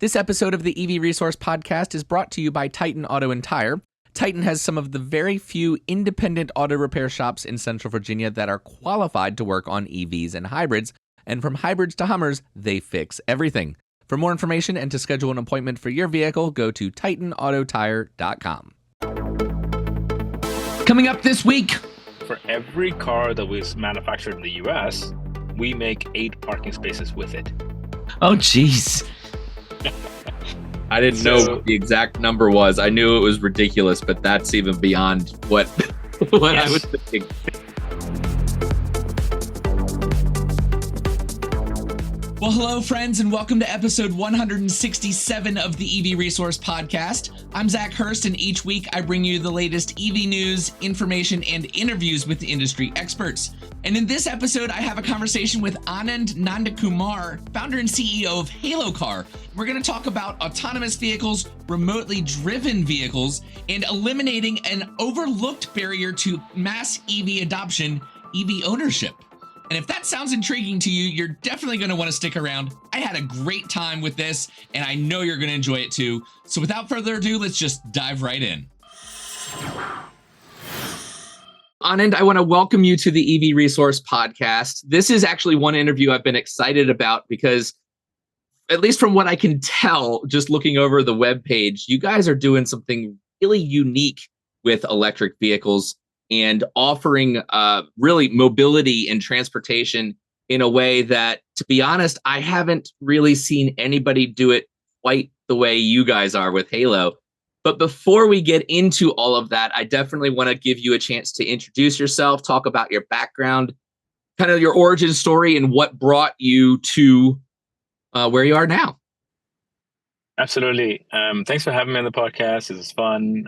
This episode of the EV Resource Podcast is brought to you by Titan Auto and Tire. Titan has some of the very few independent auto repair shops in Central Virginia that are qualified to work on EVs and hybrids. And from hybrids to Hummers, they fix everything. For more information and to schedule an appointment for your vehicle, go to TitanAutoTire.com. Coming up this week. For every car that was manufactured in the US, we make 8 parking spaces with it. Oh, jeez. I didn't know what the exact number was. I knew it was ridiculous, but that's even beyond what I was thinking. Well, hello, friends, and welcome to episode 167 of the EV Resource Podcast. I'm Zach Hurst, and each week I bring you the latest EV news, information, and interviews with industry experts. And in this episode, I have a conversation with Anand Nandakumar, founder and CEO of Halo Car. We're going to talk about autonomous vehicles, remotely driven vehicles, and eliminating an overlooked barrier to mass EV adoption, EV ownership. And if that sounds intriguing to you, you're definitely going to want to stick around. I had a great time with this, and I know you're going to enjoy it too. So without further ado, let's just dive right in. Anand, I want to welcome you to the EV Resource Podcast. This is actually one interview I've been excited about because, at least from what I can tell, just looking over the webpage, you guys are doing something really unique with electric vehicles and offering really mobility and transportation in a way that, to be honest, I haven't really seen anybody do it quite the way you guys are with Halo. But before we get into all of that, I definitely want to give you a chance to introduce yourself, talk about your background, kind of your origin story, and what brought you to where you are now. Absolutely. Thanks for having me on the podcast. This is fun.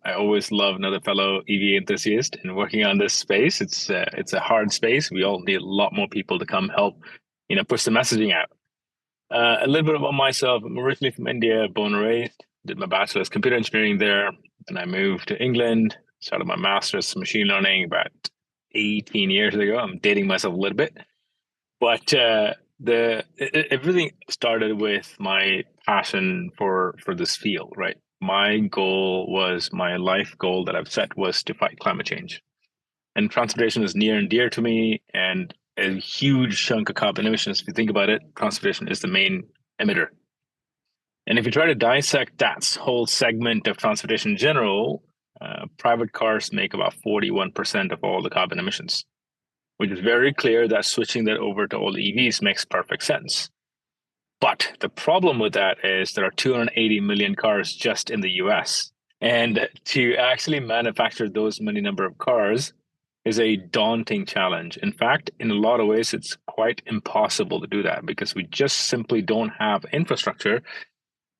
I always love another fellow EV enthusiast and working on this space. It's a hard space. We all need a lot more people to come help, push the messaging out. A little bit about myself. I'm originally from India, born and raised. Did my bachelor's computer engineering there. Then I moved to England, started my master's in machine learning about 18 years ago. I'm dating myself a little bit, but everything started with my passion for this field, right? My life goal that I've set was to fight climate change. And transportation is near and dear to me, and a huge chunk of carbon emissions, if you think about it, transportation is the main emitter. And if you try to dissect that whole segment of transportation in general, private cars make about 41% of all the carbon emissions, which is very clear that switching that over to all EVs makes perfect sense. But the problem with that is there are 280 million cars just in the US. And to actually manufacture those many number of cars is a daunting challenge. In fact, in a lot of ways, it's quite impossible to do that because we just simply don't have infrastructure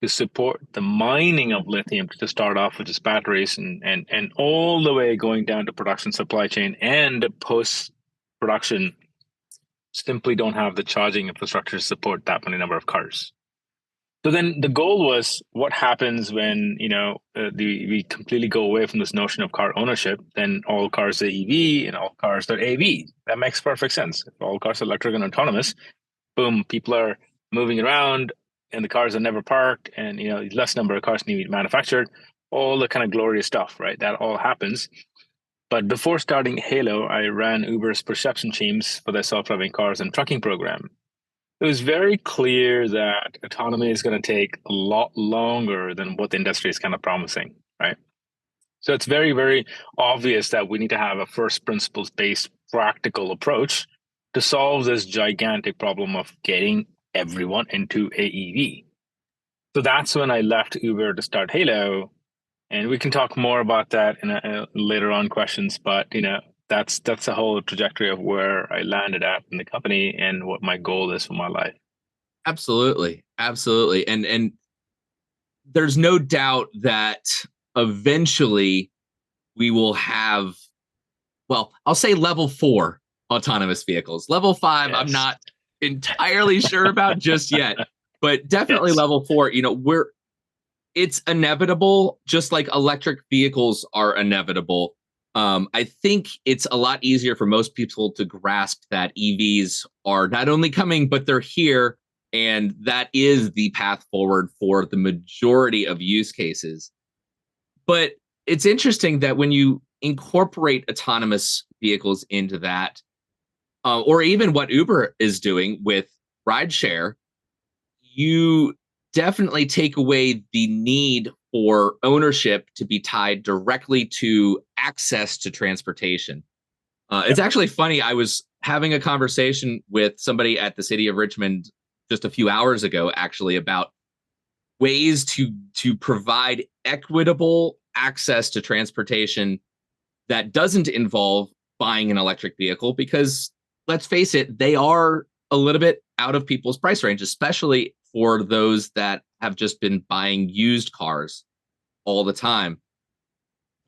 to support the mining of lithium to start off with just batteries and all the way going down to production supply chain and post-production. Simply don't have the charging infrastructure to support that many number of cars. So then the goal was, what happens when we completely go away from this notion of car ownership? Then all cars are EV and all cars are AV. That makes perfect sense. If all cars are electric and autonomous, boom, people are moving around and the cars are never parked, and less number of cars need to be manufactured. All the kind of glorious stuff, right? That all happens. But before starting Halo, I ran Uber's perception teams for their self-driving cars and trucking program. It was very clear that autonomy is going to take a lot longer than what the industry is kind of promising, right? So it's very, very obvious that we need to have a first principles-based practical approach to solve this gigantic problem of getting everyone into AEV. So that's when I left Uber to start Halo. And we can talk more about that in later on questions, but that's the whole trajectory of where I landed at in the company and what my goal is for my life. Absolutely. And there's no doubt that eventually we will have, well, I'll say level 4 autonomous vehicles. Level 5, yes. I'm not entirely sure about just yet, but definitely yes. Level 4, it's inevitable, just like electric vehicles are inevitable. I think it's a lot easier for most people to grasp that EVs are not only coming, but they're here. And that is the path forward for the majority of use cases. But it's interesting that when you incorporate autonomous vehicles into that, or even what Uber is doing with rideshare, you definitely take away the need for ownership to be tied directly to access to transportation. It's actually funny. I was having a conversation with somebody at the city of Richmond just a few hours ago, actually, about ways to provide equitable access to transportation that doesn't involve buying an electric vehicle, because let's face it, they are a little bit out of people's price range, especially for those that have just been buying used cars all the time.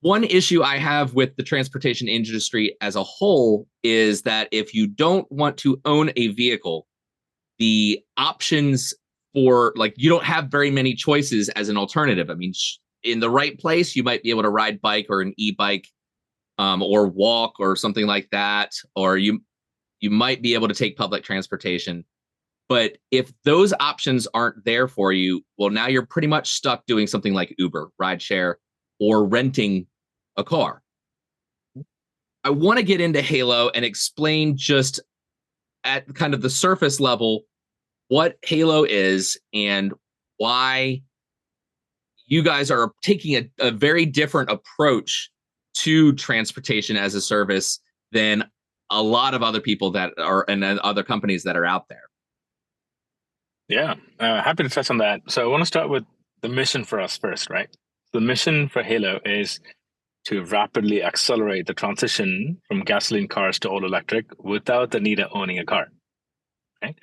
One issue I have with the transportation industry as a whole is that if you don't want to own a vehicle, the options for, like, you don't have very many choices as an alternative. I mean, in the right place, you might be able to ride bike or an e-bike, or walk or something like that, or you might be able to take public transportation. But if those options aren't there for you, well, now you're pretty much stuck doing something like Uber, rideshare, or renting a car. I want to get into Halo and explain just at kind of the surface level what Halo is and why you guys are taking a very different approach to transportation as a service than a lot of other people that are, and other companies that are out there. Yeah, happy to touch on that. So I want to start with the mission for us first, right? The mission for Halo is to rapidly accelerate the transition from gasoline cars to all electric without the need of owning a car. Right.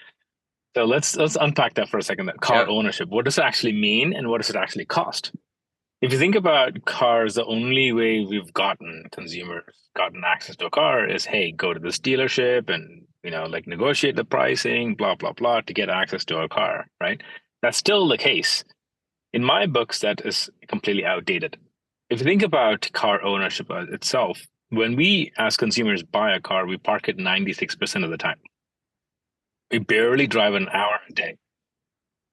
So let's unpack that for a second. That car ownership. What does it actually mean, and what does it actually cost? If you think about cars, the only way we've consumers gotten access to a car is, hey, go to this dealership and, like, negotiate the pricing, blah, blah, blah, to get access to a car, right? That's still the case. In my books, that is completely outdated. If you think about car ownership itself, when we as consumers buy a car, we park it 96% of the time. We barely drive an hour a day,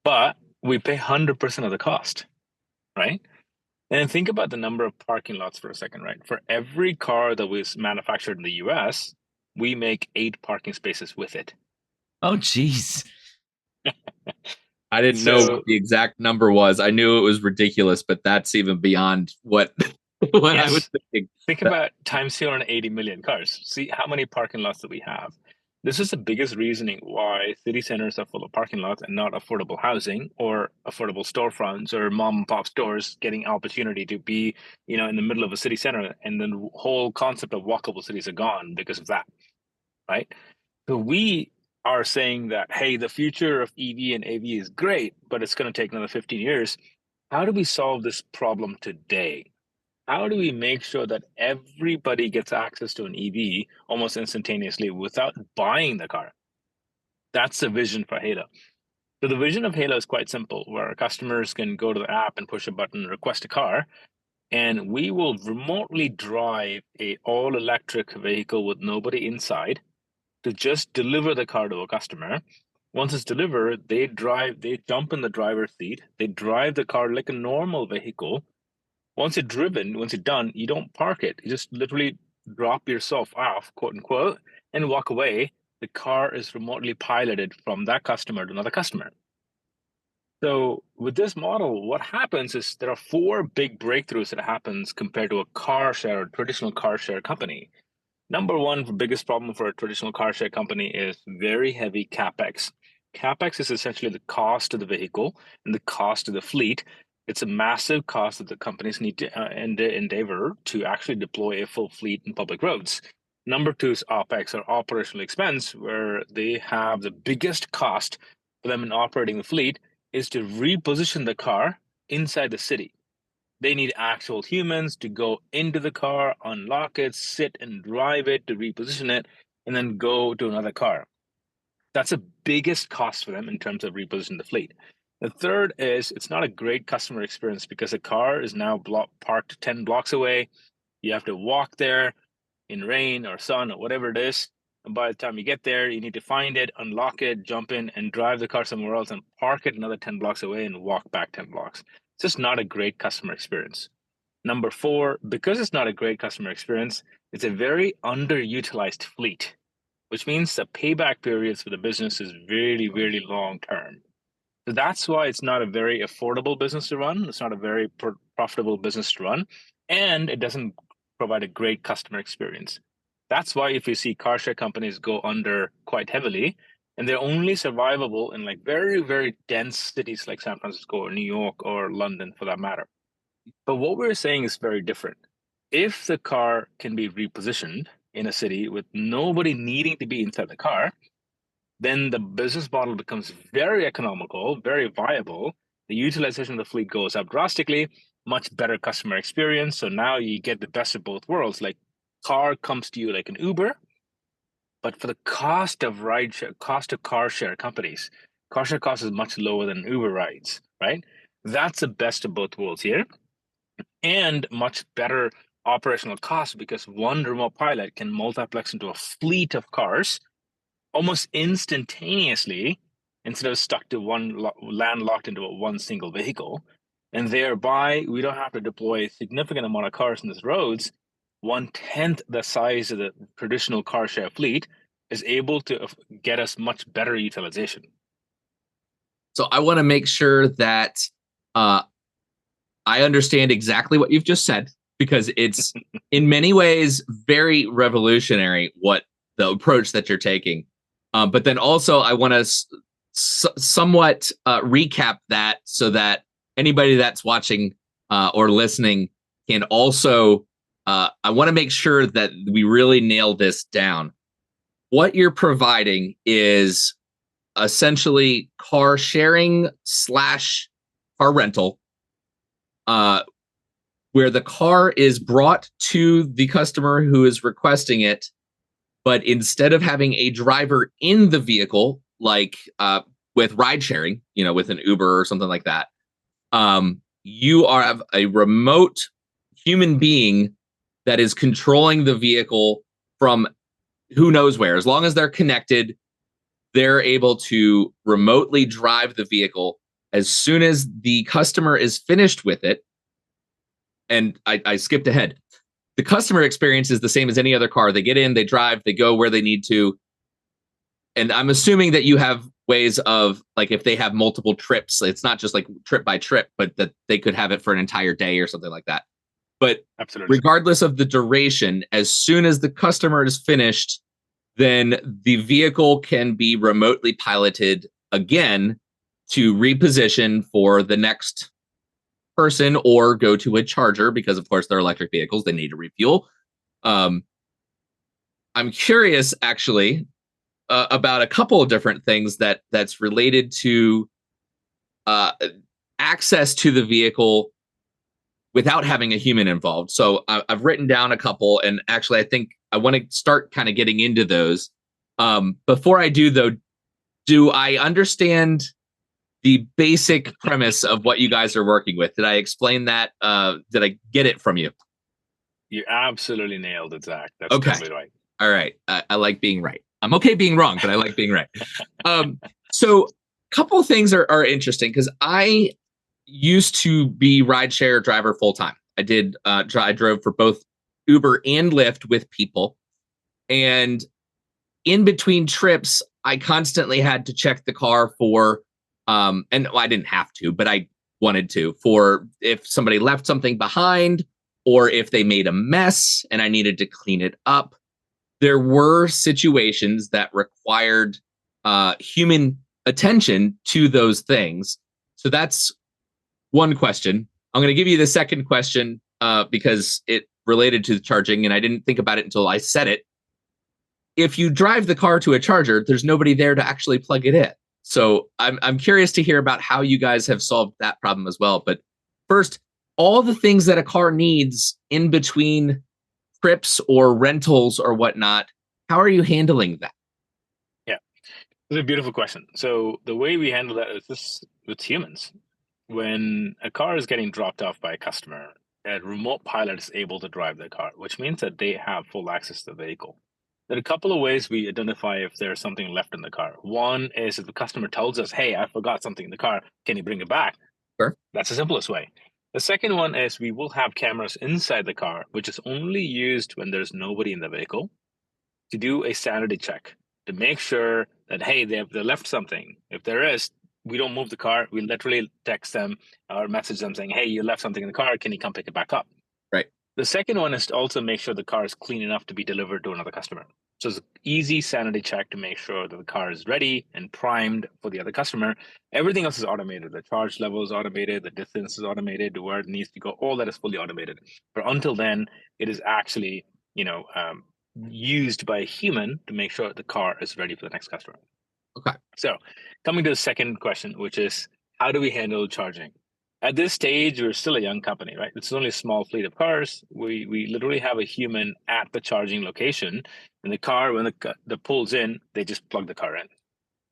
but we pay 100% of the cost, right? And think about the number of parking lots for a second, right? For every car that was manufactured in the US, we make 8 parking spaces with it. Oh, geez. I didn't know what the exact number was. I knew it was ridiculous, but that's even beyond what I was thinking. Think about times 280 million cars. See how many parking lots that we have. This is the biggest reasoning why city centers are full of parking lots and not affordable housing or affordable storefronts or mom and pop stores getting opportunity to be, in the middle of a city center. And then the whole concept of walkable cities are gone because of that, right? So we are saying that, hey, the future of EV and AV is great, but it's going to take another 15 years. How do we solve this problem today? How do we make sure that everybody gets access to an EV almost instantaneously without buying the car? That's the vision for Halo. So the vision of Halo is quite simple, where our customers can go to the app and push a button, request a car, and we will remotely drive a all-electric vehicle with nobody inside to just deliver the car to a customer. Once it's delivered, they jump in the driver's seat, they drive the car like a normal vehicle. Once you're done, you don't park it. You just literally drop yourself off, quote unquote, and walk away. The car is remotely piloted from that customer to another customer. So with this model, what happens is there are 4 big breakthroughs that happens compared to a traditional car share company. Number one, the biggest problem for a traditional car share company is very heavy CapEx. CapEx is essentially the cost of the vehicle and the cost of the fleet. It's a massive cost that the companies need to endeavor to actually deploy a full fleet in public roads. Number 2 is OpEx, or operational expense, where they have the biggest cost for them in operating the fleet is to reposition the car inside the city. They need actual humans to go into the car, unlock it, sit and drive it to reposition it, and then go to another car. That's the biggest cost for them in terms of repositioning the fleet. The third is it's not a great customer experience because the car is now parked 10 blocks away. You have to walk there in rain or sun or whatever it is. And by the time you get there, you need to find it, unlock it, jump in, and drive the car somewhere else and park it another 10 blocks away and walk back 10 blocks. It's just not a great customer experience. Number 4, because it's not a great customer experience, it's a very underutilized fleet, which means the payback periods for the business is really, really long term. So that's why it's not a very affordable business to run. It's not a very profitable business to run, and it doesn't provide a great customer experience. That's why if you see car share companies go under quite heavily, and they're only survivable in like very, very dense cities like San Francisco or New York or London for that matter. But what we're saying is very different. If the car can be repositioned in a city with nobody needing to be inside the car, then the business model becomes very economical, very viable. The utilization of the fleet goes up drastically, much better customer experience. So now you get the best of both worlds. Like car comes to you like an Uber, but for the cost of cost of car share companies, car share cost is much lower than Uber rides, right? That's the best of both worlds here, and much better operational cost because one remote pilot can multiplex into a fleet of cars almost instantaneously instead of stuck to landlocked into one single vehicle. And thereby, we don't have to deploy a significant amount of cars in these roads. 1/10 the size of the traditional car share fleet is able to get us much better utilization. So I want to make sure that I understand exactly what you've just said, because it's in many ways very revolutionary what the approach that you're taking. But then also I want to somewhat recap that so that anybody that's watching or listening can also, I want to make sure that we really nail this down. What you're providing is essentially car sharing / car rental, where the car is brought to the customer who is requesting it, but instead of having a driver in the vehicle, like with ride sharing, with an Uber or something like that, you have a remote human being that is controlling the vehicle from who knows where. As long as they're connected, they're able to remotely drive the vehicle. As soon as the customer is finished with it, and I skipped ahead, the customer experience is the same as any other car. They get in, they drive, they go where they need to. And I'm assuming that you have ways of, like, if they have multiple trips, it's not just like trip by trip, but that they could have it for an entire day or something like that. But Absolutely. Regardless of the duration, as soon as the customer is finished, then the vehicle can be remotely piloted again to reposition for the next person or go to a charger, because of course they're electric vehicles, they need to refuel. I'm curious actually about a couple of different things that's related to access to the vehicle without having a human involved. So I've written down a couple, and actually I think I want to start kind of getting into those. Before I do though, do I understand the basic premise of what you guys are working with? Did I explain that? Did I get it from you? You absolutely nailed it, Zach. That's Okay. totally right. All right. I like being right. I'm okay being wrong, but I like being right. So a couple of things are interesting, because I used to be rideshare driver full time. I did. I drove for both Uber and Lyft with people, and in between trips, I constantly had to check the car for, and I didn't have to, but I wanted to, for if somebody left something behind or if they made a mess and I needed to clean it up. There were situations that required human attention to those things. So that's one question. I'm going to give you the second question because it related to the charging, and I didn't think about it until I said it. If you drive the car to a charger, there's nobody there to actually plug it in. So I'm curious to hear about how you guys have solved that problem as well. But first, all the things that a car needs in between trips or rentals or whatnot, how are you handling that? Yeah, it's a beautiful question. So the way we handle that is this with humans. When a car is getting dropped off by a customer, a remote pilot is able to drive the car, which means that they have full access to the vehicle. There are a couple of ways we identify if there's something left in the car. One is if the customer tells us, hey, I forgot something in the car, can you bring it back? Sure. That's the simplest way. The second one is we will have cameras inside the car, which is only used when there's nobody in the vehicle, to do a sanity check to make sure that, hey, they left something. If there is, we don't move the car. We literally text them or message them saying, hey, you left something in the car. Can you come pick it back up? Right. The second one is to also make sure the car is clean enough to be delivered to another customer. So it's an easy sanity check to make sure that the car is ready and primed for the other customer. Everything else is automated. The charge level is automated. The distance is automated to where it needs to go. All that is fully automated. But until then, it is actually, used by a human to make sure the car is ready for the next customer. Okay. So coming to the second question, which is how do we handle charging? At this stage, we're still a young company, right? It's only a small fleet of cars. We literally have a human at the charging location. In the car, when the pulls in, they just plug the car in.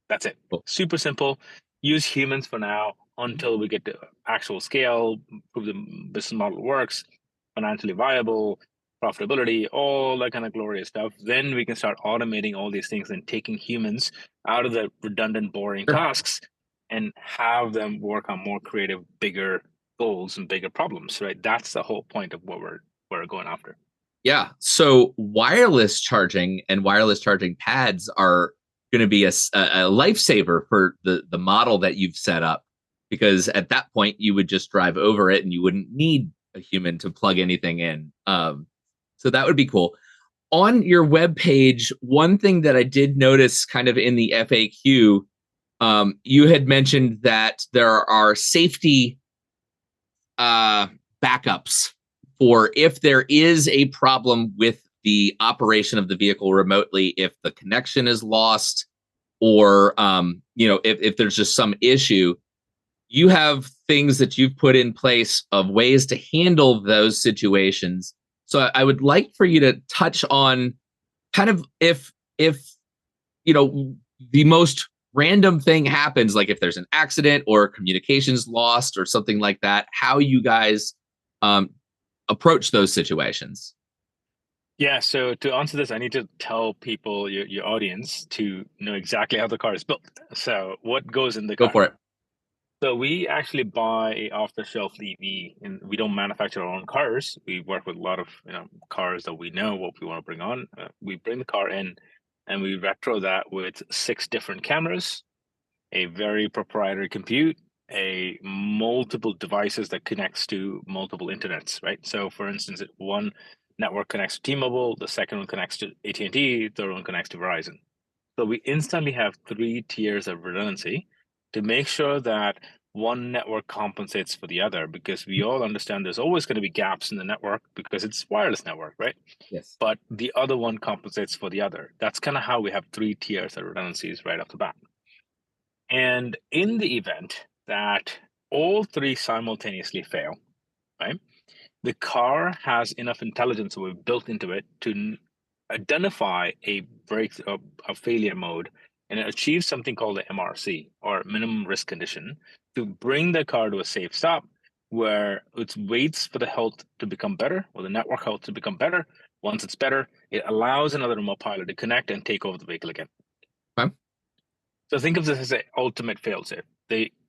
That's it. Cool. Super simple. Use humans for now until we get to actual scale, prove the business model works, financially viable, profitability, all that kind of glorious stuff. Then we can start automating all these things and taking humans out of the redundant, boring Sure. tasks and have them work on more creative, bigger goals and bigger problems, right? That's the whole point of what we're going after. Yeah. So wireless charging and wireless charging pads are going to be a lifesaver for the model that you've set up, because at that point you would just drive over it and you wouldn't need a human to plug anything in. So that would be cool. On your webpage, one thing that I did notice kind of in the FAQ, you had mentioned that there are safety backups for if there is a problem with the operation of the vehicle remotely, if the connection is lost, or if there's just some issue. You have things that you've put in place of ways to handle those situations. So I would like for you to touch on kind of if the most random thing happens, like if there's an accident or communications lost or something like that, how you guys approach those situations. Yeah, so to answer this, I need to tell people, your audience, to know exactly how the car is built. So what goes in the car? Go for it. So we actually buy a off-the-shelf EV, and we don't manufacture our own cars. We work with a lot of cars that we know what we want to bring on. We bring the car in, and we retro that with 6 different cameras, a very proprietary compute, a multiple devices that connects to multiple internets, right? So for instance, one network connects to T-Mobile, the second one connects to AT&T, third one connects to Verizon. So we instantly have 3 tiers of redundancy to make sure that one network compensates for the other, because we all understand there's always going to be gaps in the network because it's wireless network, right? Yes. But the other one compensates for the other. That's kind of how we have 3 tiers of redundancies right off the bat. And in the event that all 3 simultaneously fail, right? The car has enough intelligence that we've built into it to identify a failure mode, and it achieves something called the MRC, or minimum risk condition, to bring the car to a safe stop where it waits for the health to become better, or the network health to become better. Once it's better, it allows another remote pilot to connect and take over the vehicle again. Okay. So think of this as an ultimate failsafe.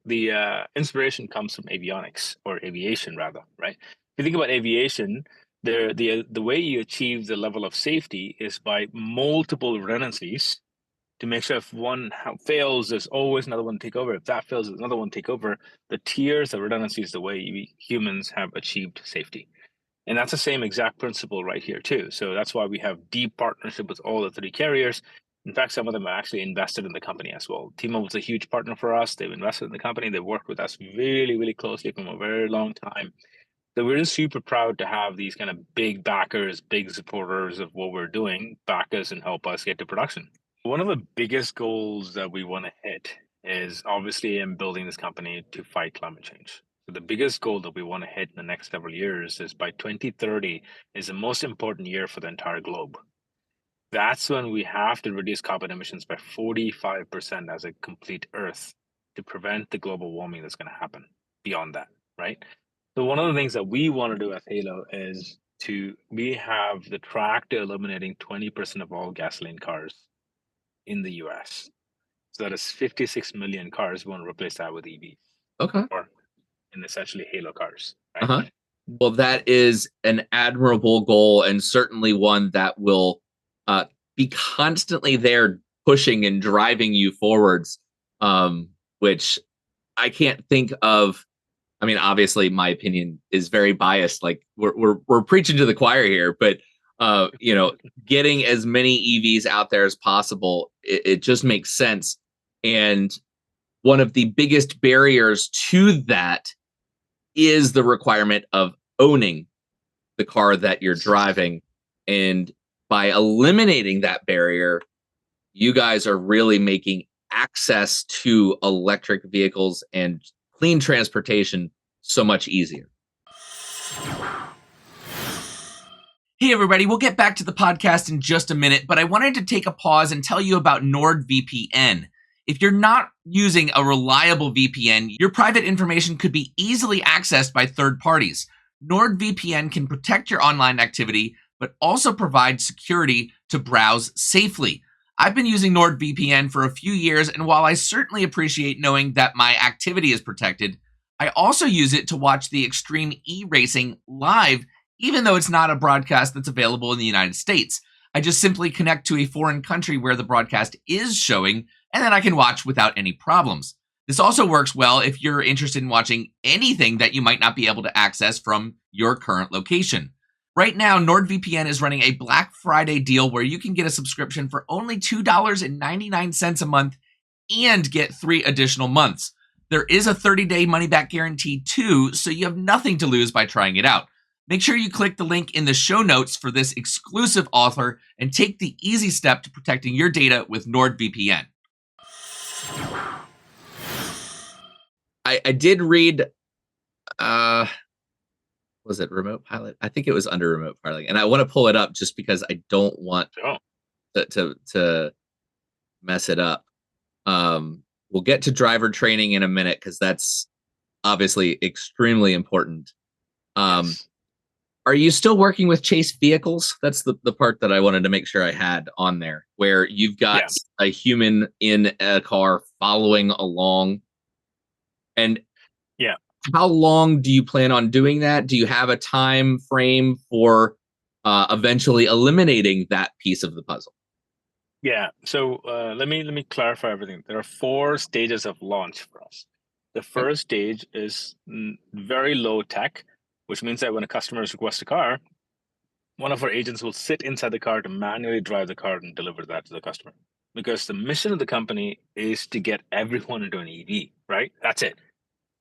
The inspiration comes from avionics, or aviation rather, right? If you think about aviation, the way you achieve the level of safety is by multiple redundancies to make sure if one fails, there's always another one to take over. If that fails, there's another one to take over. The tiers of redundancy is the way we humans have achieved safety. And that's the same exact principle right here too. So that's why we have deep partnership with all the 3 carriers. In fact, some of them are actually invested in the company as well. T-Mobile is a huge partner for us. They've invested in the company. They've worked with us really, really closely from a very long time. So we're just super proud to have these kind of big backers, big supporters of what we're doing, back us and help us get to production. One of the biggest goals that we want to hit is obviously in building this company to fight climate change. So the biggest goal that we want to hit in the next several years is by 2030 is the most important year for the entire globe. That's when we have to reduce carbon emissions by 45% as a complete Earth to prevent the global warming that's going to happen beyond that, right? So one of the things that we want to do at Halo is we have the track to eliminating 20% of all gasoline cars in the US. So that is 56 million cars. We want to replace that with EVs. Okay. Or in essentially halo cars. Right? Uh-huh. Well, that is an admirable goal, and certainly one that will be constantly there pushing and driving you forwards, which I can't think of. I mean, obviously, my opinion is very biased. Like we're preaching to the choir here, but getting as many EVs out there as possible, it just makes sense. And one of the biggest barriers to that is the requirement of owning the car that you're driving. And by eliminating that barrier, you guys are really making access to electric vehicles and clean transportation so much easier. Hey everybody, we'll get back to the podcast in just a minute, but I wanted to take a pause and tell you about NordVPN. If you're not using a reliable VPN, your private information could be easily accessed by third parties. NordVPN can protect your online activity, but also provide security to browse safely. I've been using NordVPN for a few years, and while I certainly appreciate knowing that my activity is protected, I also use it to watch the Extreme E-Racing live, even though it's not a broadcast that's available in the United States. I just simply connect to a foreign country where the broadcast is showing, and then I can watch without any problems. This also works well if you're interested in watching anything that you might not be able to access from your current location. Right now, NordVPN is running a Black Friday deal where you can get a subscription for only $2.99 a month and get 3 additional months. There is a 30-day money-back guarantee too, so you have nothing to lose by trying it out. Make sure you click the link in the show notes for this exclusive offer and take the easy step to protecting your data with NordVPN. I did read, was it Remote Pilot? I think it was under Remote Piloting, and I want to pull it up just because I don't want to mess it up. We'll get to driver training in a minute because that's obviously extremely important. Yes. Are you still working with chase vehicles? That's the part that I wanted to make sure I had on there, where you've got a human in a car following along. And how long do you plan on doing that? Do you have a time frame for eventually eliminating that piece of the puzzle? Yeah. So let me clarify everything. There are 4 stages of launch for us. The first stage is very low tech, which means that when a customer requests a car, one of our agents will sit inside the car to manually drive the car and deliver that to the customer. Because the mission of the company is to get everyone into an EV, right? That's it.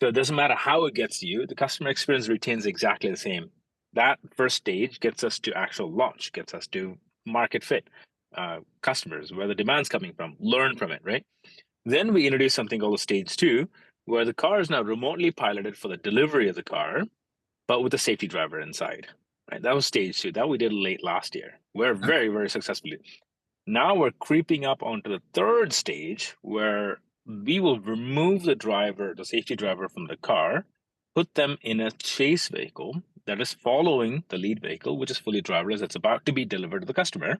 So it doesn't matter how it gets to you, the customer experience retains exactly the same. That first stage gets us to actual launch, gets us to market fit customers, where the demand's coming from, learn from it, right? Then we introduce something called stage 2, where the car is now remotely piloted for the delivery of the car, but with a safety driver inside. Right? That was stage 2. That we did late last year. We're very, very successfully. Now we're creeping up onto the third stage, where we will remove the safety driver from the car, put them in a chase vehicle that is following the lead vehicle, which is fully driverless, that's about to be delivered to the customer.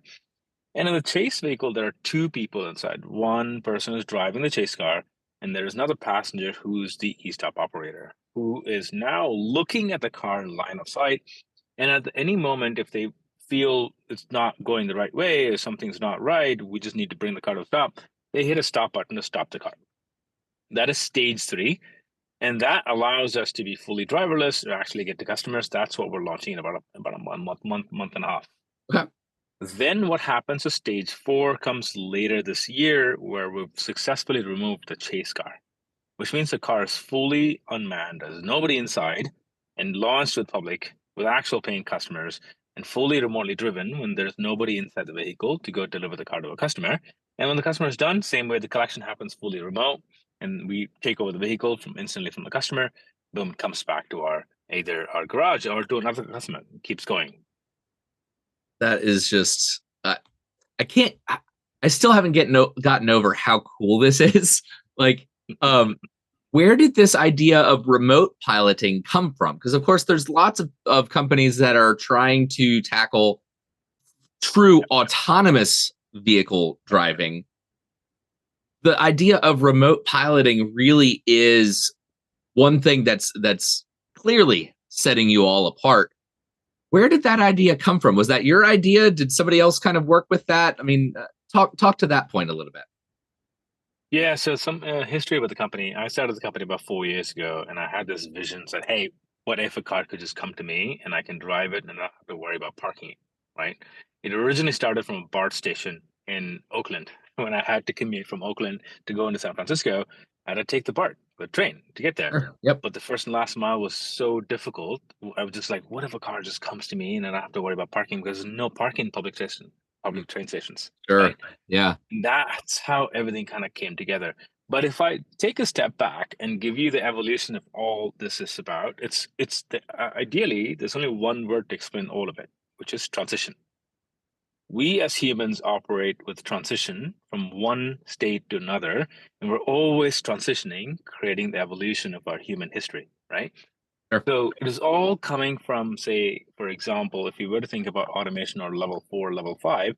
And in the chase vehicle, there are 2 people inside. One person is driving the chase car, and there is another passenger who's the e-stop operator, who is now looking at the car in line of sight. And at any moment, if they feel it's not going the right way or something's not right, we just need to bring the car to a stop, they hit a stop button to stop the car. That is stage 3. And that allows us to be fully driverless to actually get to customers. That's what we're launching in about a month and a half. Okay. Then what happens to stage 4 comes later this year, where we've successfully removed the chase car, which means the car is fully unmanned, there's nobody inside, and launched to the public with actual paying customers and fully remotely driven when there's nobody inside the vehicle to go deliver the car to a customer. And when the customer is done, same way, the collection happens fully remote, and we take over the vehicle instantly from the customer. Boom, it comes back to either our garage or to another customer. It keeps going. That is just, I still haven't gotten over how cool this is. Like, Where did this idea of remote piloting come from? Because of course there's lots of companies that are trying to tackle true autonomous vehicle driving. The idea of remote piloting really is one thing that's clearly setting you all apart. Where did that idea come from? Was that your idea? Did somebody else kind of work with that? I mean, talk to that point a little bit. Yeah, so some history with the company. I started the company about 4 years ago, and I had this vision that, hey, what if a car could just come to me and I can drive it and not have to worry about parking it, right? It originally started from a BART station in Oakland. When I had to commute from Oakland to go into San Francisco, I had to take the BART, the train, to get there. Sure. Yep. But the first and last mile was so difficult. I was just like, what if a car just comes to me and I don't have to worry about parking because there's no parking in public train stations, Sure. right? Yeah. That's how everything kind of came together. But if I take a step back and give you the evolution of all this is about, ideally there's only one word to explain all of it, which is transition. We as humans operate with transition from one state to another, and we're always transitioning, creating the evolution of our human history, right? Sure. So it is all coming from, say, for example, if you were to think about automation or level 4, level 5,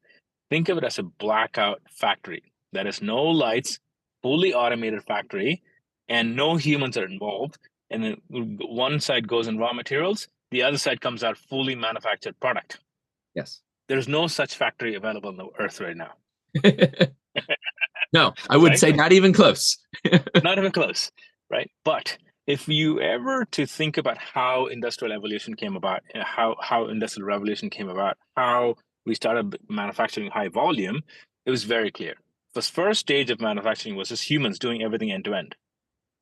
think of it as a blackout factory. That is no lights, fully automated factory, and no humans are involved. And then one side goes in raw materials, the other side comes out fully manufactured product. Yes. There's no such factory available on the earth right now. No, I would Right? say not even close. Not even close, right? But if you ever to think about how industrial evolution came about, how industrial revolution came about, how we started manufacturing high volume, it was very clear. The first stage of manufacturing was just humans doing everything end to end.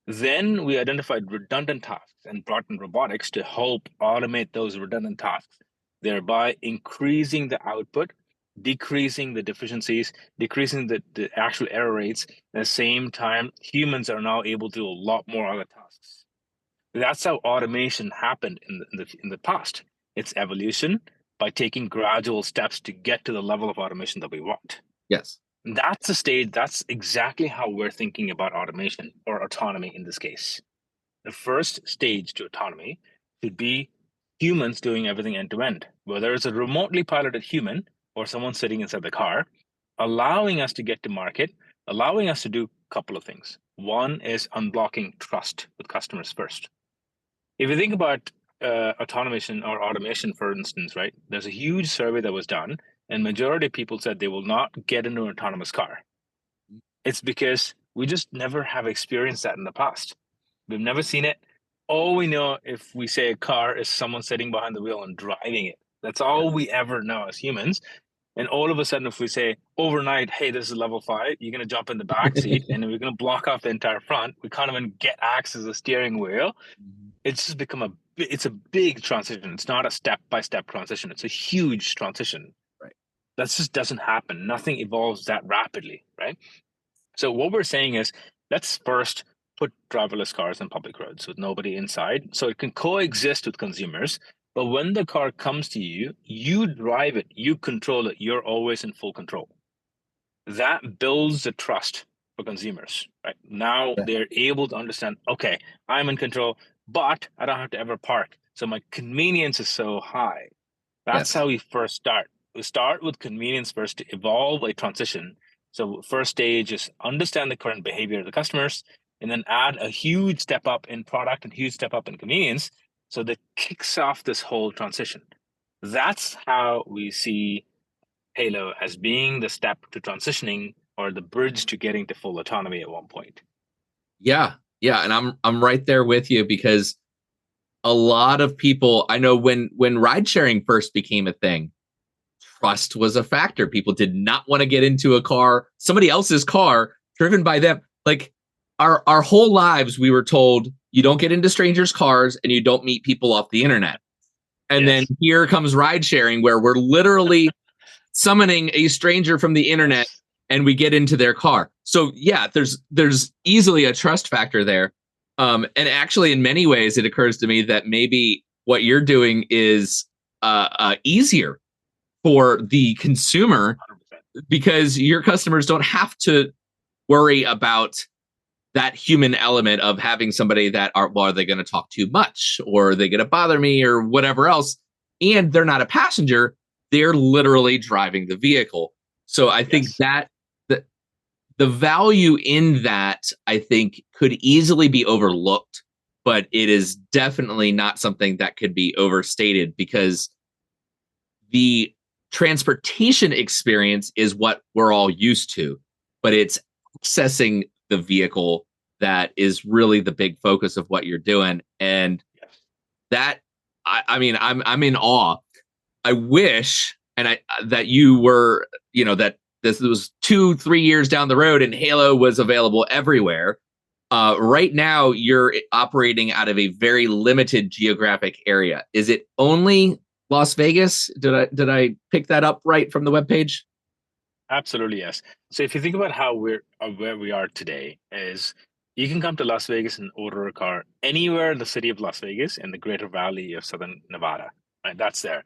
Then we identified redundant tasks and brought in robotics to help automate those redundant tasks, thereby increasing the output, decreasing the deficiencies, decreasing the actual error rates. At the same time, humans are now able to do a lot more other tasks. That's how automation happened in the past. It's evolution by taking gradual steps to get to the level of automation that we want. Yes. That's a stage. That's exactly how we're thinking about automation or autonomy in this case. The first stage to autonomy should be humans doing everything end to end, whether it's a remotely piloted human or someone sitting inside the car, allowing us to get to market, allowing us to do a couple of things. One is unblocking trust with customers first. If you think about automation or automation, for instance, right? There's a huge survey that was done, and majority of people said they will not get into an autonomous car. It's because we just never have experienced that in the past. We've never seen it. All we know, if we say a car, is someone sitting behind the wheel and driving it. That's all we ever know as humans. And all of a sudden, if we say overnight, hey, this is level 5, you're going to jump in the back seat and we're going to block off the entire front. We can't even get access to the steering wheel. It's just become it's a big transition. It's not a step-by-step transition. It's a huge transition. Right. That just doesn't happen. Nothing evolves that rapidly, right? So what we're saying is, let's first put driverless cars on public roads with nobody inside, so it can coexist with consumers. But when the car comes to you, you drive it, you control it, you're always in full control. That builds the trust for consumers, right? Now they're able to understand, okay, I'm in control, but I don't have to ever park. So my convenience is so high. That's how we first start. We start with convenience first to evolve a transition. So first stage is understand the current behavior of the customers, and then add a huge step up in product and huge step up in convenience. So that kicks off this whole transition. That's how we see Halo as being the step to transitioning or the bridge to getting to full autonomy at one point. Yeah. And I'm right there with you, because a lot of people, I know when ride sharing first became a thing, trust was a factor. People did not want to get into a car, somebody else's car, driven by them. Like our whole lives, we were told you don't get into strangers' cars and you don't meet people off the internet. And then here comes ride sharing, where we're literally summoning a stranger from the internet and we get into their car. So yeah, there's easily a trust factor there. And actually, in many ways, it occurs to me that maybe what you're doing is easier for the consumer, 100%. because your customers don't have to worry about that human element of having somebody that are they going to talk too much, or are they going to bother me, or whatever else? And they're not a passenger, they're literally driving the vehicle. So I think Yes. that the value in that, I think, could easily be overlooked, but it is definitely not something that could be overstated, because the transportation experience is what we're all used to, but it's accessing the vehicle that is really the big focus of what you're doing. And Yes. that, I mean, I'm in awe. I wish, and I that you were, that this was 2-3 years down the road and Halo was available everywhere. Right now, you're operating out of a very limited geographic area. Is it only Las Vegas? Did I pick that up right from the webpage? Absolutely, yes. So if you think about how we're where we are today, is you can come to Las Vegas and order a car anywhere in the city of Las Vegas and the Greater Valley of Southern Nevada. Right, that's there.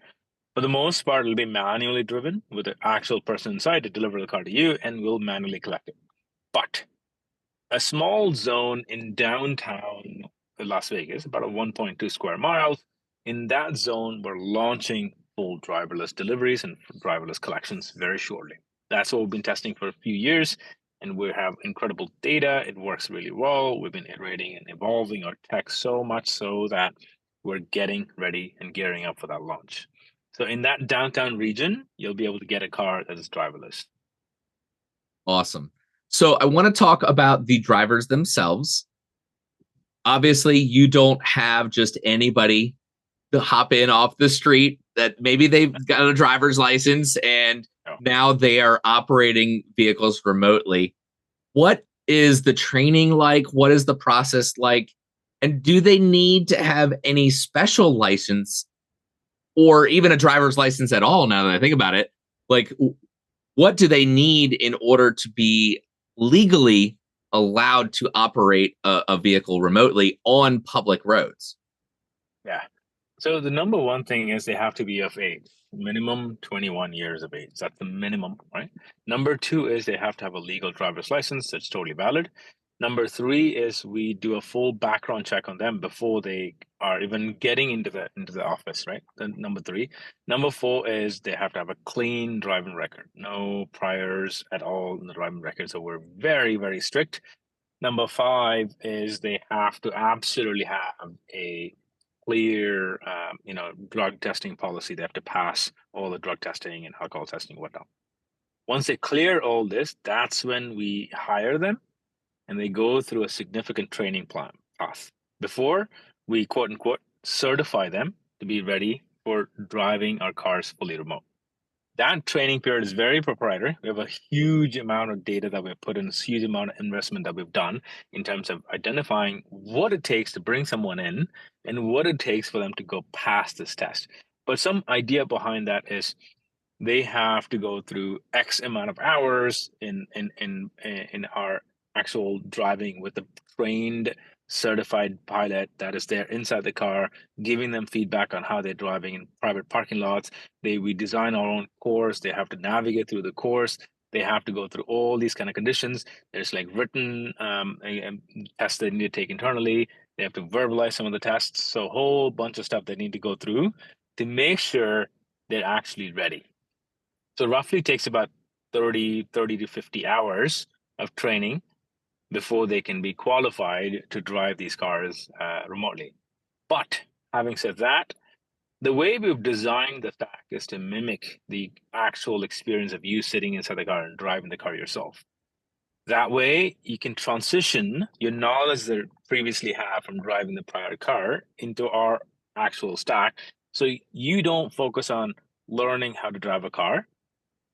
For the most part, it'll be manually driven with the actual person inside to deliver the car to you, and we'll manually collect it. But a small zone in downtown Las Vegas, about a 1.2 square miles, in that zone, we're launching full driverless deliveries and driverless collections very shortly. That's what we've been testing for a few years, and we have incredible data. It works really well. We've been iterating and evolving our tech so much so that we're getting ready and gearing up for that launch. So in that downtown region, you'll be able to get a car that is driverless. Awesome. So I want to talk about the drivers themselves. Obviously, you don't have just anybody to hop in off the street that maybe they've got a driver's license and No. now they are operating vehicles remotely. What is the training like? What is the process like? And do they need to have any special license or even a driver's license at all? Now that I think about it, like, what do they need in order to be legally allowed to operate a vehicle remotely on public roads? Yeah. So the number one thing is they have to be of age, minimum 21 years of age. That's the minimum, right? Number two is they have to have a legal driver's license that's totally valid. Number three is we do a full background check on them before they are even getting into the office, right? Then number three. Number four is they have to have a clean driving record, no priors at all in the driving record. So we're very, very strict. Number five is they have to absolutely have a clear, drug testing policy. They have to pass all the drug testing and alcohol testing and whatnot. Once they clear all this, that's when we hire them and they go through a significant training plan path before we quote unquote certify them to be ready for driving our cars fully remote. That training period is very proprietary. We have a huge amount of data that we've put in, a huge amount of investment that we've done in terms of identifying what it takes to bring someone in and what it takes for them to go past this test. But some idea behind that is they have to go through X amount of hours in our actual driving with a trained certified pilot that is there inside the car, giving them feedback on how they're driving in private parking lots. We design our own course. They have to navigate through the course. They have to go through all these kind of conditions. There's like written tests they need to take internally. They have to verbalize some of the tests. So a whole bunch of stuff they need to go through to make sure they're actually ready. So roughly takes about 30 to 50 hours of training before they can be qualified to drive these cars remotely. But having said that, the way we've designed the stack is to mimic the actual experience of you sitting inside the car and driving the car yourself. That way, you can transition your knowledge that you previously had from driving the prior car into our actual stack. So you don't focus on learning how to drive a car,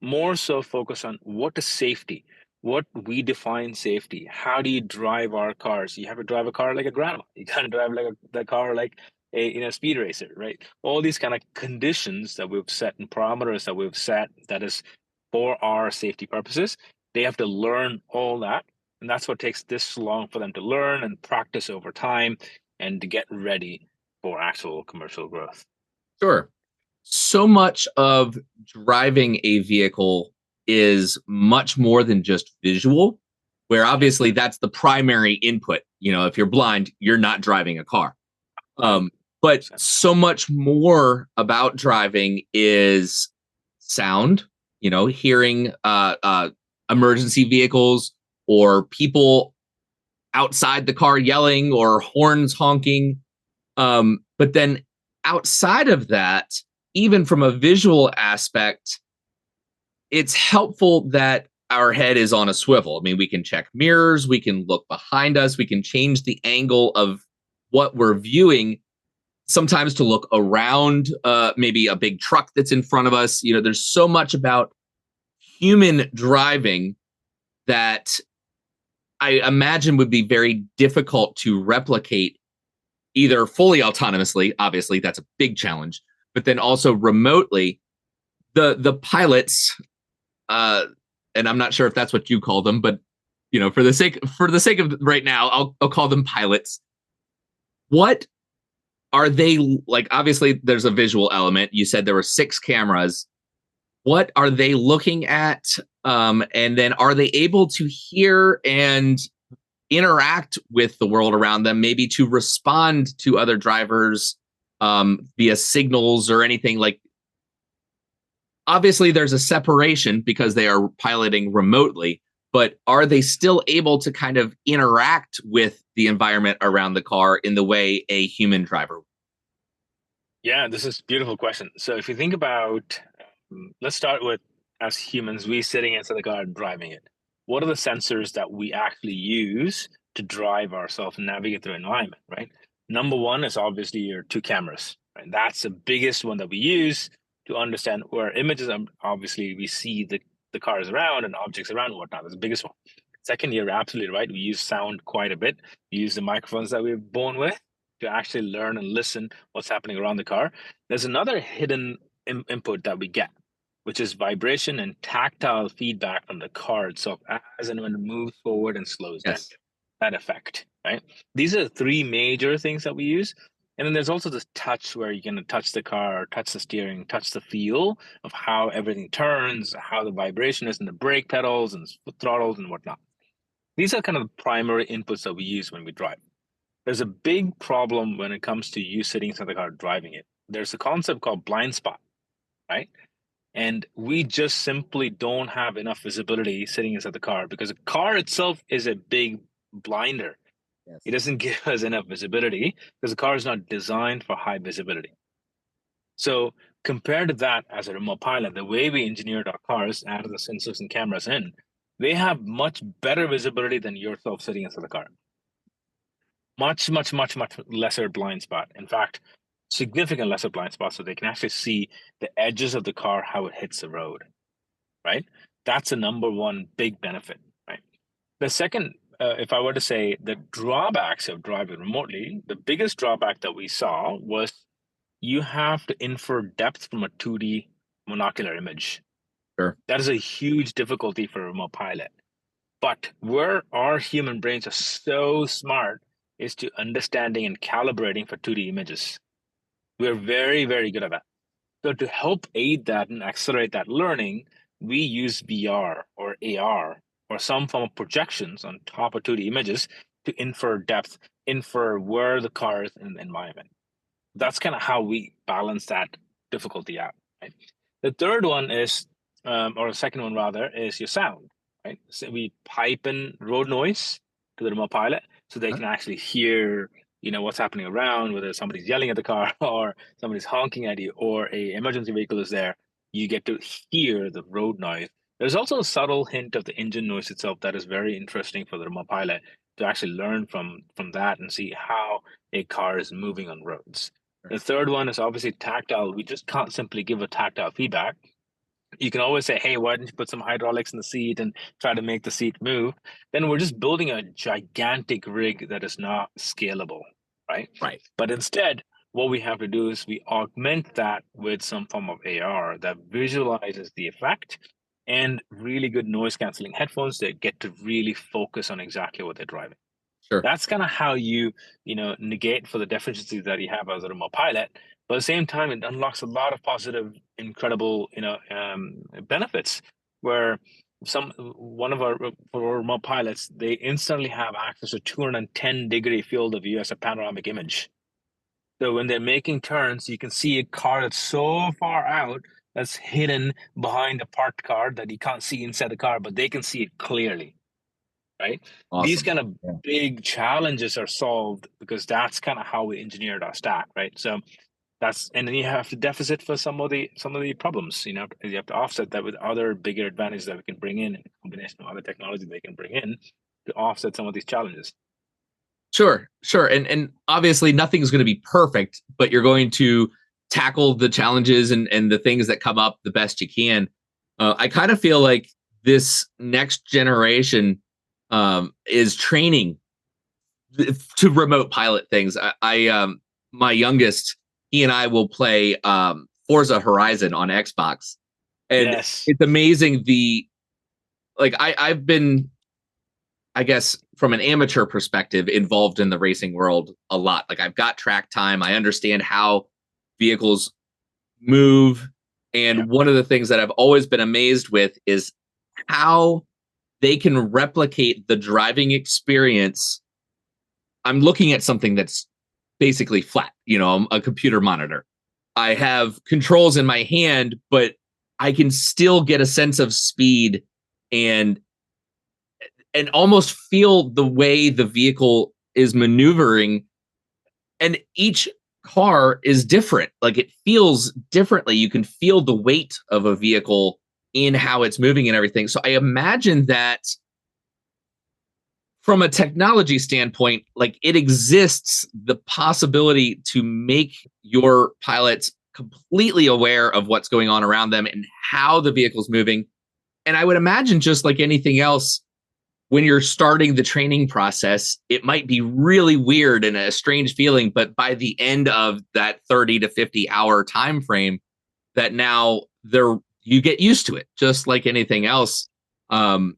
more so focus on what is safety, what we define safety. How do you drive our cars? You have to drive a car like a grandma. You gotta drive like the car like a speed racer, right? All these kind of conditions that we've set and parameters that we've set that is for our safety purposes. They have to learn all that, and that's what takes this long for them to learn and practice over time and to get ready for actual commercial growth. Sure. So much of driving a vehicle is much more than just visual. where obviously that's the primary input. If you're blind, you're not driving a car. But so much more about driving is sound, hearing emergency vehicles or people outside the car yelling or horns honking. But then outside of that, even from a visual aspect, it's helpful that our head is on a swivel. I mean, we can check mirrors, we can look behind us, we can change the angle of what we're viewing, sometimes to look around maybe a big truck that's in front of us. There's so much about human driving that I imagine would be very difficult to replicate either fully autonomously. Obviously, that's a big challenge, but then also remotely. The pilots, and I'm not sure if that's what you call them, but for the sake of right now, I'll call them pilots. What are they like? Obviously, there's a visual element. You said there were 6 cameras. What are they looking at? And then are they able to hear and interact with the world around them, maybe to respond to other drivers via signals or anything like? Obviously, there's a separation because they are piloting remotely, but are they still able to kind of interact with the environment around the car in the way a human driver would? Yeah, this is a beautiful question. So if you think about, let's start with, as humans, we sitting inside the car driving it. What are the sensors that we actually use to drive ourselves and navigate through environment, right? Number one is obviously your 2 cameras, right? That's the biggest one that we use to understand where images are. Obviously, we see the cars around and objects around and whatnot. That's the biggest one. Second, you're absolutely right. We use sound quite a bit. We use the microphones that we're born with to actually learn and listen what's happening around the car. There's another hidden input that we get, which is vibration and tactile feedback from the car itself as and when it moves forward and slows down. That effect, right? These are 3 major things that we use. And then there's also this touch where you can touch the car, touch the steering, touch the feel of how everything turns, how the vibration is in the brake pedals and throttles and whatnot. These are kind of the primary inputs that we use when we drive. There's a big problem when it comes to you sitting inside the car driving it. There's a concept called blind spot, right? And we just simply don't have enough visibility sitting inside the car because the car itself is a big blinder. Yes. It doesn't give us enough visibility because the car is not designed for high visibility. So compared to that, as a remote pilot, the way we engineered our cars, added the sensors and cameras in, they have much better visibility than yourself sitting inside the car. Much lesser blind spot. In fact, significant lesser blind spot, so they can actually see the edges of the car, how it hits the road, right? That's the number one big benefit, right? The second, if I were to say the drawbacks of driving remotely, the biggest drawback that we saw was you have to infer depth from a 2D monocular image. Sure. That is a huge difficulty for a remote pilot. But where our human brains are so smart is to understanding and calibrating for 2D images. We're very, very good at that. So to help aid that and accelerate that learning, we use VR or AR or some form of projections on top of 2D images to infer depth, infer where the car is in the environment. That's kind of how we balance that difficulty out, right? The third one is, or the second one rather, is your sound, right? So we pipe in road noise to the remote pilot so they can actually hear, what's happening around, whether somebody's yelling at the car or somebody's honking at you or a emergency vehicle is there. You get to hear the road noise. There's also a subtle hint of the engine noise itself that is very interesting for the remote pilot to actually learn from that and see how a car is moving on roads. The third one is obviously tactile. We just can't simply give a tactile feedback. You can always say, hey, why don't you put some hydraulics in the seat and try to make the seat move? Then we're just building a gigantic rig that is not scalable, right? Right. But instead, what we have to do is we augment that with some form of AR that visualizes the effect and really good noise canceling headphones that get to really focus on exactly what they're driving. Sure. That's kind of how you negate for the deficiencies that you have as a remote pilot. But at the same time, it unlocks a lot of positive, incredible, benefits where one of our remote pilots, they instantly have access to 210-degree field of view as a panoramic image. So when they're making turns, you can see a car that's so far out that's hidden behind a parked car that you can't see inside the car, but they can see it clearly, right? These Awesome. kind of big challenges are solved because that's kind of how we engineered our stack, right? So and then you have to deficit for some of the problems. You have to offset that with other bigger advantages that we can bring in a combination of other technology they can bring in to offset some of these challenges. Sure. And obviously nothing's going to be perfect, but you're going to tackle the challenges and the things that come up the best you can. I kind of feel like this next generation is training to remote pilot things. My youngest, he and I will play Forza Horizon on Xbox, and Yes. it's amazing. I've been, I guess, from an amateur perspective, involved in the racing world a lot. Like, I've got track time. I understand how vehicles move. And one of the things that I've always been amazed with is how they can replicate the driving experience. I'm looking at something that's basically flat, a computer monitor. I have controls in my hand, but I can still get a sense of speed and almost feel the way the vehicle is maneuvering. And each car is different. Like, it feels differently. You can feel the weight of a vehicle in how it's moving and everything. So I imagine that from a technology standpoint, like, it exists the possibility to make your pilots completely aware of what's going on around them and how the vehicle's moving. And I would imagine, just like anything else, when you're starting the training process, it might be really weird and a strange feeling, but by the end of that 30 to 50 hour time frame, that now you get used to it, just like anything else. I'm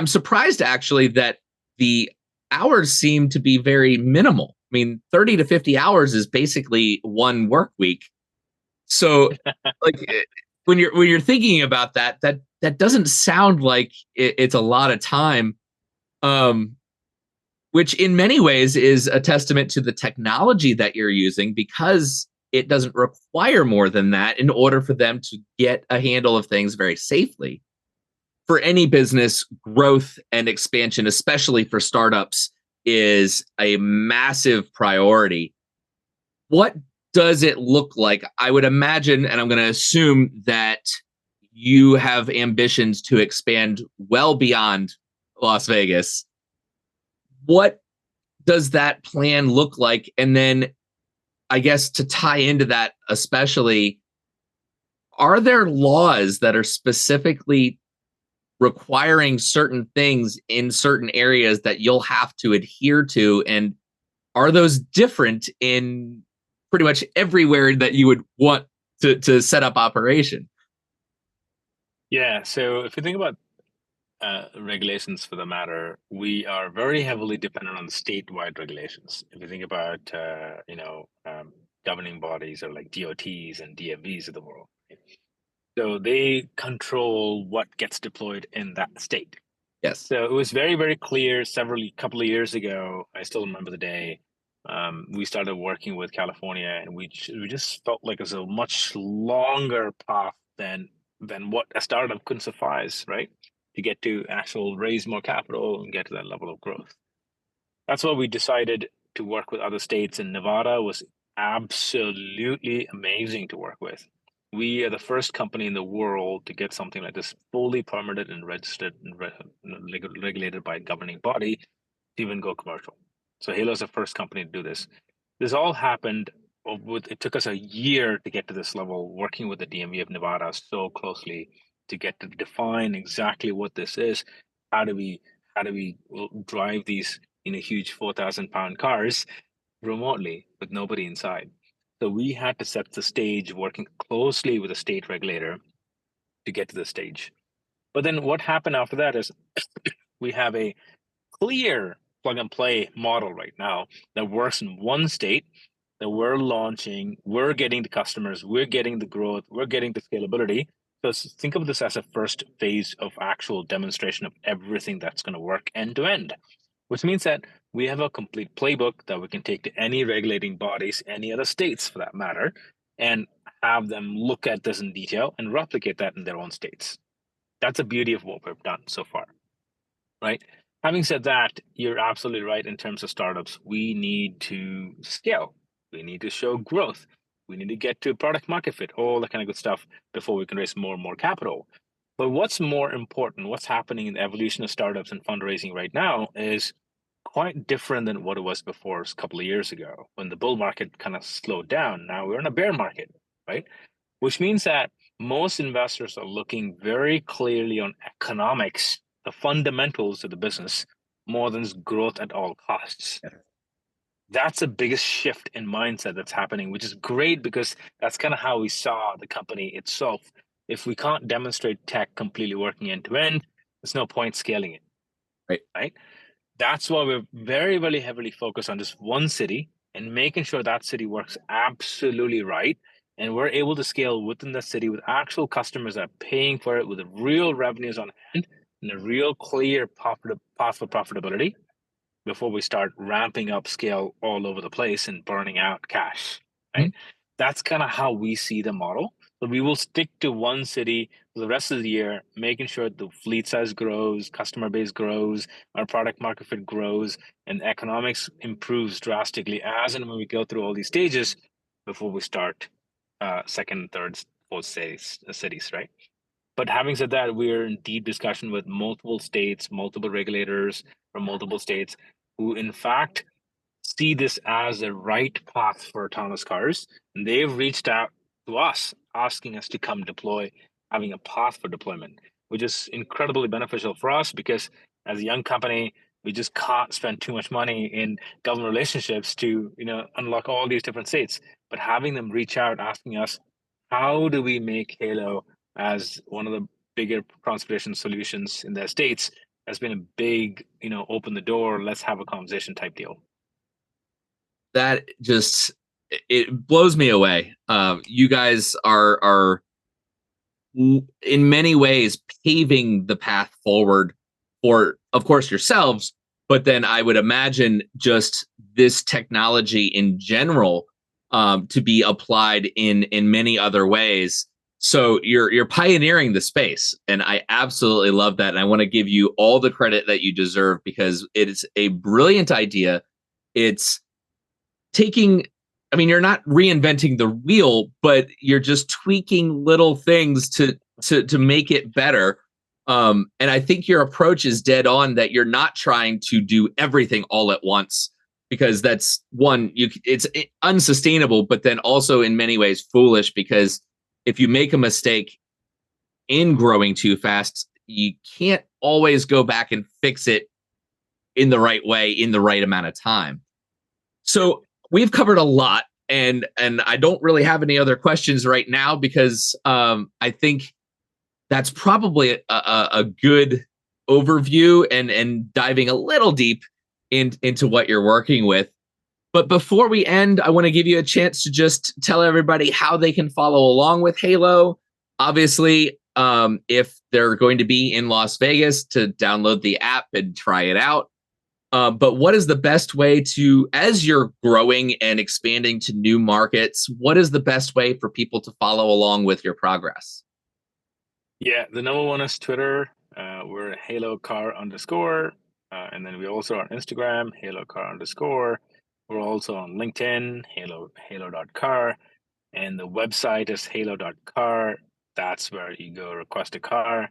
surprised actually that the hours seem to be very minimal. I mean, 30 to 50 hours is basically one work week. So, like, when you're thinking about that doesn't sound like it's a lot of time. Which in many ways is a testament to the technology that you're using, because it doesn't require more than that in order for them to get a handle of things very safely. For any business, growth and expansion, especially for startups, is a massive priority. What does it look like? I would imagine, and I'm going to assume, that you have ambitions to expand well beyond Las Vegas. What does that plan look like? And then, I guess, to tie into that especially, are there laws that are specifically requiring certain things in certain areas that you'll have to adhere to? And are those different in pretty much everywhere that you would want to set up operation? Yeah. So if you think about regulations for the matter, we are very heavily dependent on statewide regulations. If you think about, governing bodies are like DOTs and DMVs of the world. So they control what gets deployed in that state. Yes. So it was very, very clear couple of years ago. I still remember the day we started working with California, and we just felt like it was a much longer path than what a startup couldn't suffice, right? To get to actual raise more capital and get to that level of growth. That's why we decided to work with other states, and Nevada was absolutely amazing to work with. We are the first company in the world to get something like this fully permitted and registered and regulated by a governing body to even go commercial. So Halo is the first company to do this. This all happened it took us a year to get to this level, working with the DMV of Nevada so closely to get to define exactly what this is. How do we drive these huge 4,000-pound cars remotely with nobody inside? So we had to set the stage, working closely with a state regulator to get to the stage. But then what happened after that is we have a clear plug and play model right now that works in one state, that we're launching, we're getting the customers, we're getting the growth, we're getting the scalability. So think of this as a first phase of actual demonstration of everything that's going to work end to end, which means that we have a complete playbook that we can take to any regulating bodies, any other states for that matter, and have them look at this in detail and replicate that in their own states. That's the beauty of what we've done so far, right? Having said that, you're absolutely right in terms of startups. We need to scale. We need to show growth. We need to get to product market fit, all that kind of good stuff before we can raise more and more capital. But what's more important, what's happening in the evolution of startups and fundraising right now is quite different than what it was before a couple of years ago when the bull market kind of slowed down. Now we're in a bear market, right? Which means that most investors are looking very clearly on economics, the fundamentals of the business, more than growth at all costs. Yeah. That's the biggest shift in mindset that's happening, which is great because that's kind of how we saw the company itself. If we can't demonstrate tech completely working end to end, there's no point scaling it. Right? That's why we're very, very heavily focused on just one city and making sure that city works absolutely right. And we're able to scale within the city with actual customers that are paying for it with real revenues on hand and a real clear path for profitability before we start ramping up scale all over the place and burning out cash, right? Mm-hmm. That's kind of how we see the model. So we will stick to one city for the rest of the year, making sure the fleet size grows, customer base grows, our product market fit grows, and economics improves drastically as and when we go through all these stages before we start second, third, fourth cities, right? But having said that, we're in deep discussion with multiple states, multiple regulators from multiple states who, in fact, see this as the right path for autonomous cars. And they've reached out to us, asking us to come deploy, having a path for deployment, which is incredibly beneficial for us because as a young company, we just can't spend too much money in government relationships to, unlock all these different states. But having them reach out, asking us, how do we make Halo as one of the bigger transportation solutions in the states has been a big, open the door, let's have a conversation type deal. That just, it blows me away. You guys are in many ways paving the path forward for, of course, yourselves, but then I would imagine just this technology in general to be applied in many other ways. So you're pioneering the space, and I absolutely love that. And I want to give you all the credit that you deserve because it is a brilliant idea. It's taking, I mean, you're not reinventing the wheel, but you're just tweaking little things to make it better. And I think your approach is dead on, that you're not trying to do everything all at once, because that's one, it's unsustainable, but then also in many ways foolish, because if you make a mistake in growing too fast, you can't always go back and fix it in the right way, in the right amount of time. So we've covered a lot, and I don't really have any other questions right now because I think that's probably a good overview and diving a little deep into what you're working with. But before we end, I want to give you a chance to just tell everybody how they can follow along with Halo. Obviously, if they're going to be in Las Vegas, to download the app and try it out. But what is the best way to, as you're growing and expanding to new markets, what is the best way for people to follow along with your progress? Yeah, the number one is Twitter. We're Halo Car _. And then we also are on Instagram, Halo Car _. We're also on LinkedIn, halo.car. And the website is halo.car. That's where you go request a car.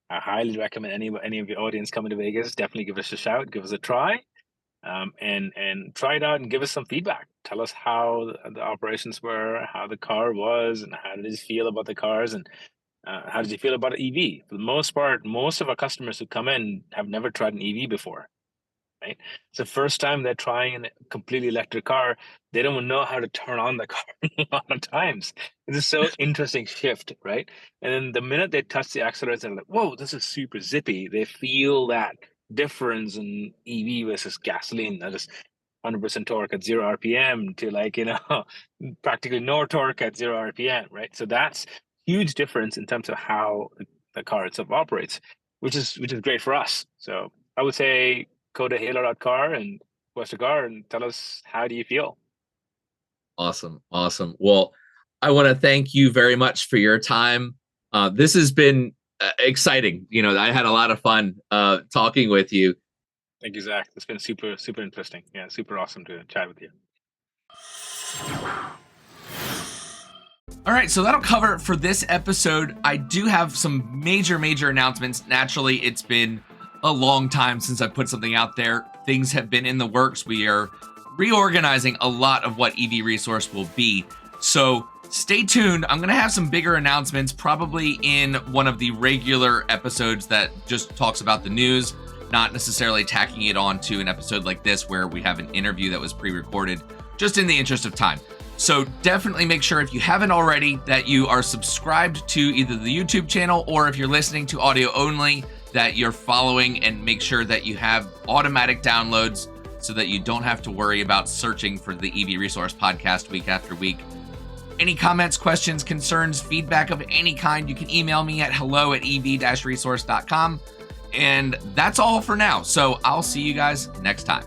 I highly recommend any of your audience coming to Vegas, definitely give us a shout, give us a try, and try it out and give us some feedback. Tell us how the operations were, how the car was, and how did you feel about the cars, and how did you feel about an EV? For the most part, most of our customers who come in have never tried an EV before. Right? It's the first time they're trying a completely electric car. They don't know how to turn on the car a lot of times. It's a so interesting shift, right? And then the minute they touch the accelerator, they're like, whoa, this is super zippy. They feel that difference in EV versus gasoline. That is 100% torque at 0 RPM to practically no torque at 0 RPM, right? So that's huge difference in terms of how the car itself operates, which is great for us. So I would say go to halo.car and request a car and tell us, how do you feel? Awesome. Well, I want to thank you very much for your time. This has been exciting. I had a lot of fun talking with you. Thank you, Zach. It's been super interesting. Yeah, super awesome to chat with you. All right, so that'll cover it for this episode. I do have some major announcements. Naturally, it's been a long time since I put something out there. Things have been in the works. We are reorganizing a lot of what EV Resource will be. So stay tuned. I'm going to have some bigger announcements, probably in one of the regular episodes that just talks about the news, not necessarily tacking it on to an episode like this where we have an interview that was pre-recorded, just in the interest of time. So definitely make sure, if you haven't already, that you are subscribed to either the YouTube channel, or if you're listening to audio only, that you're following, and make sure that you have automatic downloads so that you don't have to worry about searching for the EV Resource podcast week after week. Any comments, questions, concerns, feedback of any kind, you can email me at hello@ev-resource.com. And that's all for now. So I'll see you guys next time.